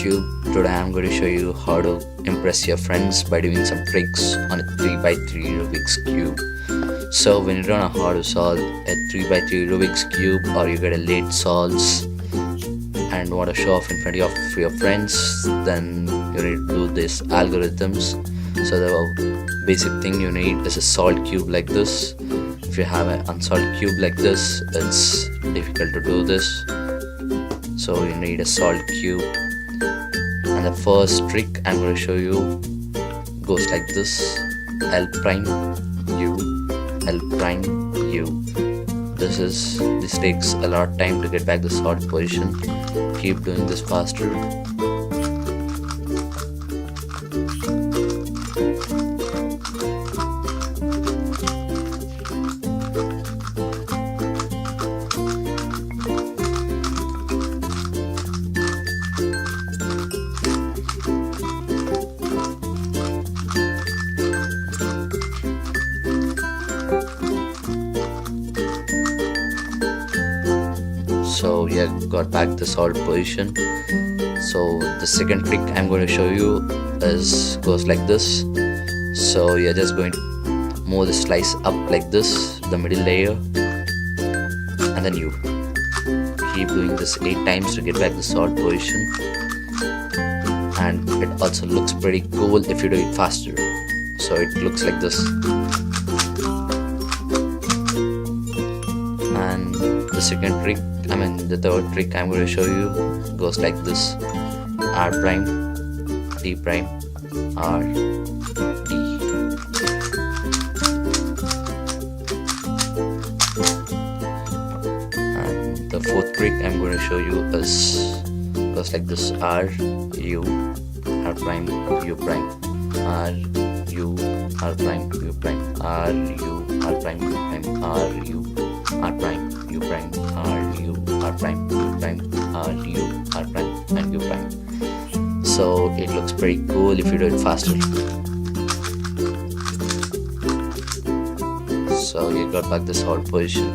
cube. Today I'm going to show you how to impress your friends by doing some tricks on a 3x3 Rubik's cube. So when you don't know how to solve a 3x3 Rubik's cube, or you get a late solves and want to show off in front of your friends, then you need to do this algorithms. So the basic thing you need is a solved cube like this. If you have an unsolved cube like this, it's difficult to do this. So you need a solved cube, and the first trick I'm going to show you goes like this: L prime U, L prime U. This takes a lot of time to get back the solved position. Keep doing this faster. So yeah, got back the solved position. So the second trick I'm going to show you goes like this. So you're just going to move the slice up like this, the middle layer, and then you keep doing this 8 times to get back the solved position. And it also looks pretty cool if you do it faster. So it looks like this. And the second trick, the third trick I'm going to show you goes like this: R prime, D prime, R, D. And the fourth trick I'm going to show you goes like this: R, U, R prime, U prime, R, U, R prime, U prime, R, U, R prime, U prime, R, U, R prime, U prime, R, U, R prime, U prime, R, U, R prime, and U prime. So it looks pretty cool if you do it faster. So you got back this solved position.